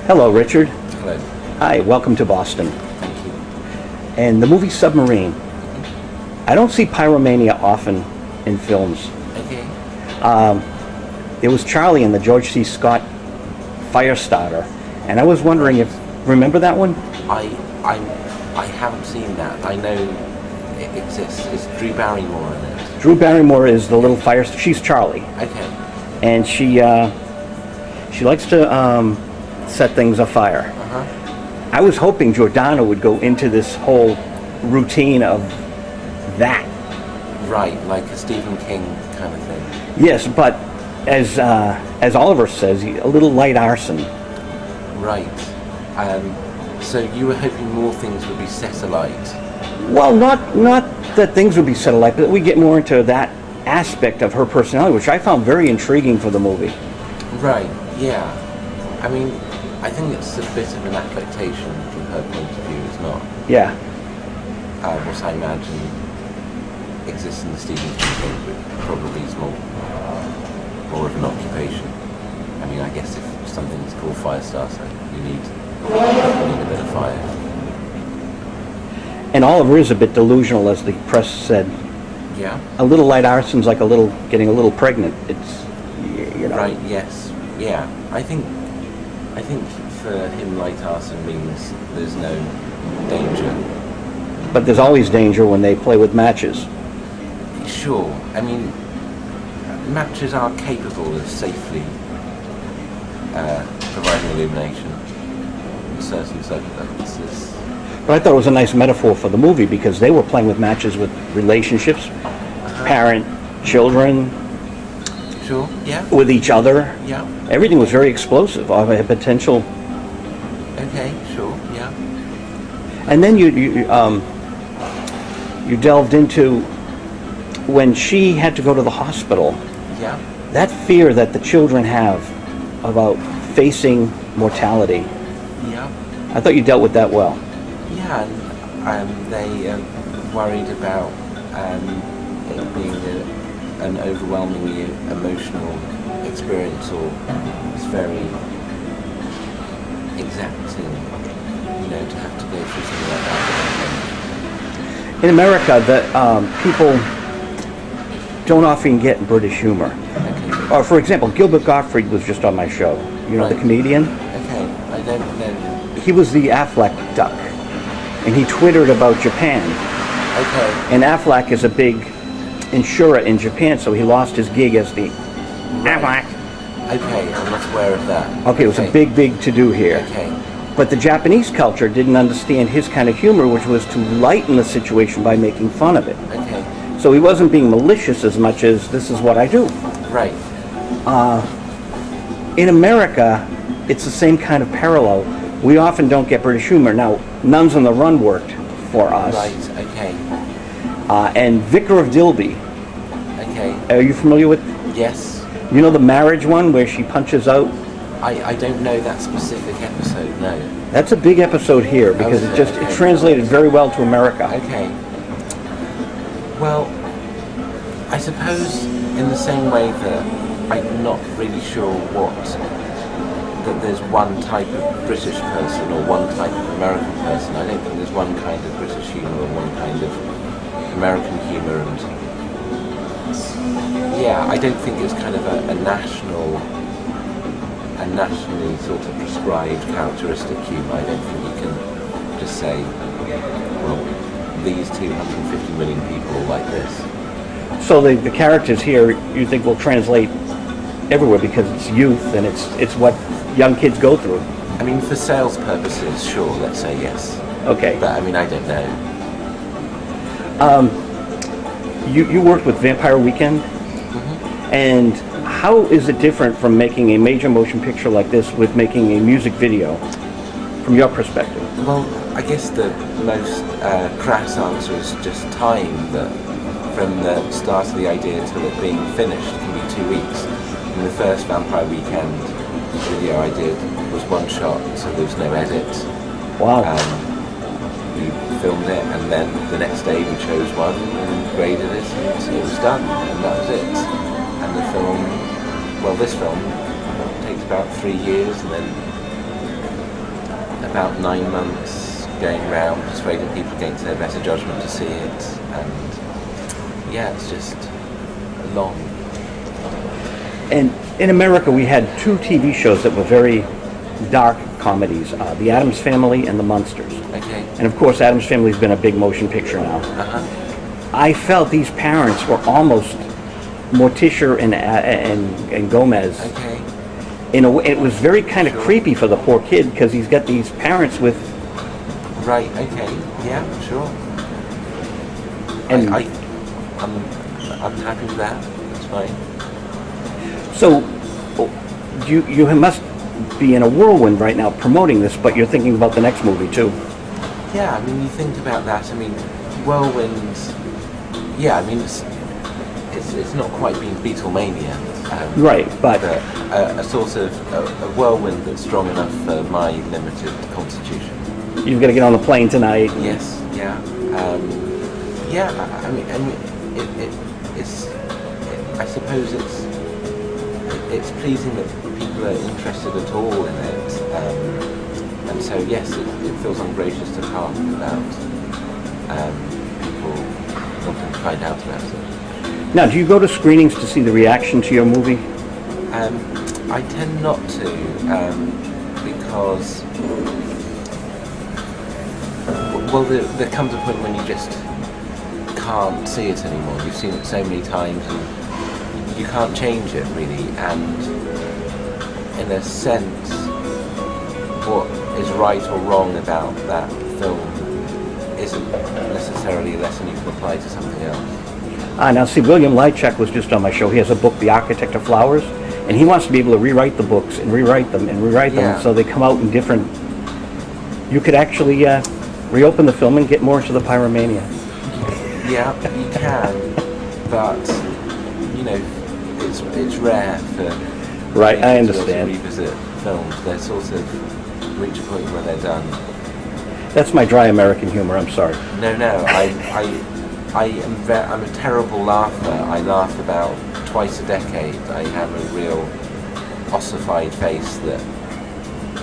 Hello, Richard. Hello. Hi, welcome to Boston. Thank you. And the movie Submarine. I don't see pyromania often in films. Okay. It was Charlie in the George C. Scott Firestarter, and I was wondering if remember that one? I haven't seen that. I know it exists. Is Drew Barrymore in it? Drew Barrymore is the little fire. She's Charlie, Okay. and she likes to set things afire. I was hoping Giordano would go into this whole routine of that. Right, like a Stephen King kind of thing. Yes, but as Oliver says, a little light arson. Right. So you were hoping more things would be set alight. Well, not that things would be set alight, but we get more into that aspect of her personality, which I found very intriguing for the movie. Right. Yeah. I mean, I think it's a bit of an affectation from her point of view. It's not. Yeah. What I imagine exists in the Stephen King thing, but probably is more of an occupation. I mean, I guess if something's called Firestarter, you need a bit of fire. And Oliver is a bit delusional, as the press said. Yeah. A little light arson's like getting a little pregnant. It's, you know. Right. Yes. Yeah. I think for him, light arson means there's no danger. But there's always danger when they play with matches. Sure. I mean, matches are capable of safely providing illumination in certain circumstances. But I thought it was a nice metaphor for the movie because they were playing with matches with relationships, parent, children, Sure. Yeah. with each other. Yeah. Everything was very explosive of a potential. Okay. Sure. Yeah. And then you delved into when she had to go to the hospital. Yeah. That fear that the children have about facing mortality. Yeah. I thought you dealt with that well. Yeah, and they worried about it being an overwhelmingly emotional experience, or it's very exacting, to have to go through something like that. In America, people don't often get British humor. Okay. Or, for example, Gilbert Gottfried was just on my show. You know, Right. the comedian? Okay, I don't know. He was the Affleck duck. And he twittered about Japan. Okay. And Affleck is a big insurer in Japan, so he lost his gig as the Affleck. Okay, I'm not aware of that. Okay, it was a big to-do here. Okay. But the Japanese culture didn't understand his kind of humor, which was to lighten the situation by making fun of it. Okay. So he wasn't being malicious as much as, this is what I do. Right. In America, it's the same kind of parallel. We often don't get British humor. Now, Nuns on the Run worked for us. Right, okay. And Vicar of Dilby. Okay. Are you familiar with? Yes. You know the marriage one where she punches out? I don't know that specific episode, no. That's a big episode here because it translated very well to America. Okay. Well, I suppose in the same way that I'm not really sure that there's one type of British person or one type of American person. I don't think there's one kind of British humour or one kind of American humour, and yeah, I don't think it's kind of a nationally sort of prescribed characteristic humour. I don't think you can just say, well, these 250 million people are like this. So the characters here you think will translate everywhere because it's youth and it's what young kids go through. I mean, for sales purposes, sure, let's say yes. Okay. But I mean, I don't know. You worked with Vampire Weekend, and how is it different from making a major motion picture like this with making a music video, from your perspective? Well, I guess the most crass answer is just time. That from the start of the idea till it being finished can be 2 weeks. And the first Vampire Weekend video I did was one shot, so there was no edit. Wow. We filmed it, and then the next day we chose one and graded it, and it was done, and that was it. And the film, well, this film takes about 3 years, and then about 9 months going round persuading people against their better judgment to see it, and yeah, it's just long. And in America, we had 2 TV shows that were very dark comedies, The Addams Family and The Munsters. Okay. And of course, Addams Family's been a big motion picture now. I felt these parents were almost Morticia and Gomez. Okay. In a way, it was very kind of creepy for the poor kid because he's got these parents with. Right. Okay. Yeah. Sure. And I'm happy with that. That's fine. So, you must be in a whirlwind right now promoting this, but you're thinking about the next movie too. Yeah, I mean, you think about that. I mean, whirlwinds. Yeah, I mean, it's not quite been Beatlemania. Right, but a sort of a whirlwind that's strong enough for my limited constitution. you've got to get on the plane tonight. Yes. Yeah. Yeah. I mean, I suppose it's pleasing that people are interested at all in it, and so yes, it feels ungracious to talk about people wanting to find out about it. Now, do you go to screenings to see the reaction to your movie? I tend not to, because well, there comes a point when you just can't see it anymore. You've seen it so many times and you can't change it really, and in a sense what is right or wrong about that film isn't necessarily a lesson you can apply to something else. Now see, William Lychak was just on my show. He has a book, The Architect of Flowers, and he wants to be able to rewrite the books and rewrite them and rewrite them so they come out in different. You could actually reopen the film and get more into the pyromania. Yeah, you can, but you know, it's rare for right. I makers to understand. revisit films. They sort of reach a point where they're done. That's my dry American humor. I'm sorry. No, I'm a terrible laugher. I laugh about twice a decade. I have a real ossified face that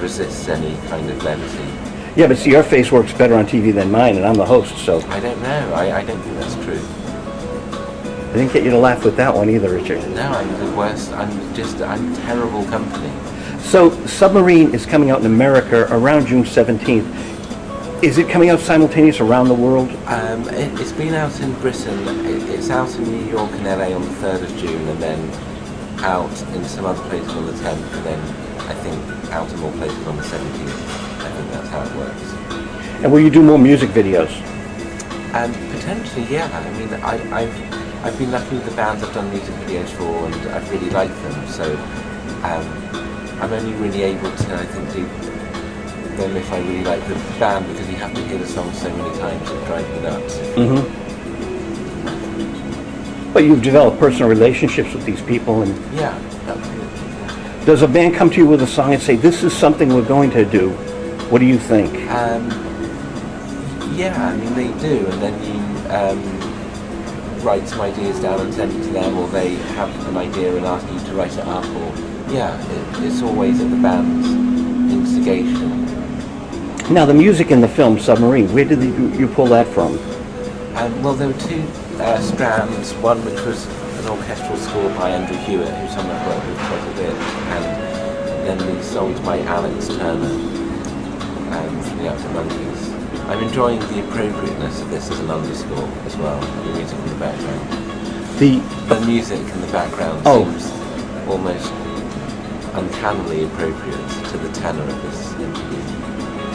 resists any kind of levity. Yeah, but see, your face works better on TV than mine, and I'm the host, so. I don't know. I don't think that's true. I didn't get you to laugh with that one either, Richard. No, I'm the worst. I'm terrible company. So, Submarine is coming out in America around June 17th. Is it coming out simultaneous around the world? It's been out in Britain. It's out in New York and LA on the 3rd of June, and then out in some other places on the 10th, and then I think out in more places on the 17th. I think that's how it works. And will you do more music videos? Potentially, yeah. I mean, I've been lucky with the bands I've done music videos for, and I've really liked them. So I'm only really able to, I think, do them if I really like the band, because you have to hear the song so many times it drives me nuts. Mm-hmm. But you've developed personal relationships with these people, and yeah, absolutely. Does a band come to you with a song and say, "This is something we're going to do"? What do you think? Yeah, I mean they do, and then you write some ideas down and send it to them, or they have an idea and ask you to write it up, or it's always at the band's instigation. Now, the music in the film Submarine, where did you pull that from? Well, there were two strands. One which was an orchestral score by Andrew Hewitt, who's someone I've worked with quite a bit, and then the songs by Alex Turner from the Upton Monkeys. I'm enjoying the appropriateness of this as an underscore as well, the music in the background. The music in the background seems almost uncannily appropriate to the tenor of this interview.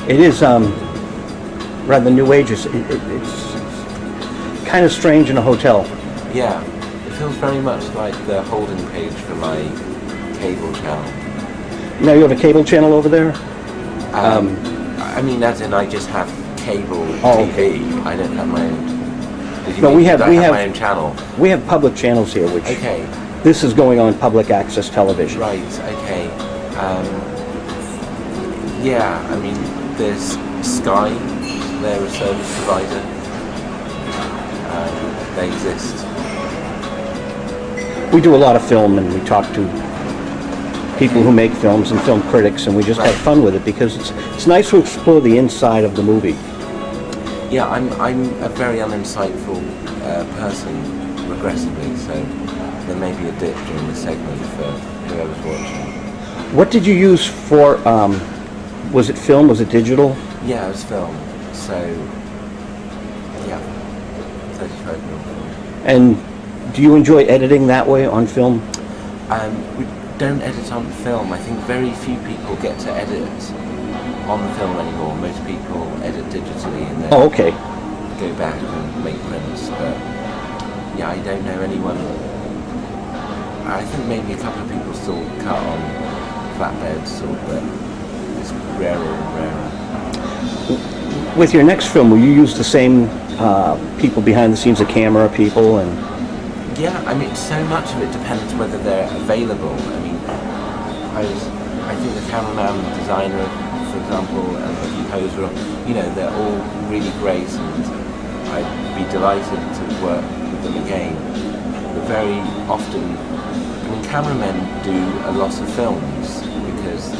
It is rather New Age. It's kind of strange in a hotel. Yeah, it feels very much like the holding page for my cable channel. Now you have a cable channel over there? I mean, as in I just have cable TV. Okay. I don't have my own. No, we have my own channel. We have public channels here, which this is going on public access television. Right. Okay. Yeah. I mean, there's Sky. They're a service provider. They exist. We do a lot of film, and we talk to people who make films and film critics, and we just have fun with it because it's nice to explore the inside of the movie. Yeah, I'm a very uninsightful person, regrettably, so there may be a dip during the segment for whoever's watching. What did you use for, was it film, was it digital? Yeah, it was film, so, yeah, 35mm film. And do you enjoy editing that way on film? We don't edit on film. I think very few people get to edit on the film anymore. Most people edit digitally and then go back and make prints. But yeah, I don't know anyone. I think maybe a couple of people still cut on flatbeds, but it's rarer and rarer. With your next film, will you use the same people behind the scenes, the camera people, and? Yeah, I mean, so much of it depends whether they're available. I mean, I think the cameraman, the designer, for example, and the composer, they're all really great, and I'd be delighted to work with them again. But very often, I mean, cameramen do a lot of films because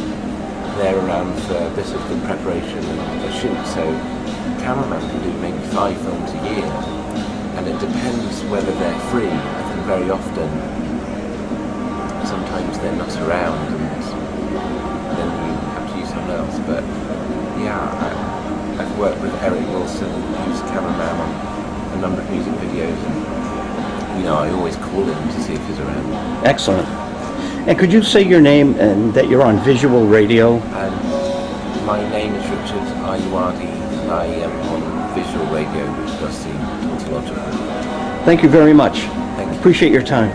they're around for a bit of the preparation and the shoot, so a cameraman can do maybe 5 films a year, and it depends whether they're free. I think very often, sometimes they're not around, and then you have to use someone else. But yeah, I've worked with Eric Wilson, who's a cameraman on a number of music videos, and I always call him to see if he's around. Excellent. And could you say your name and that you're on visual radio? My name is Richard Ayoade, and I am on visual radio, which does seem tautological. Thank you very much. Thank you. Appreciate your time.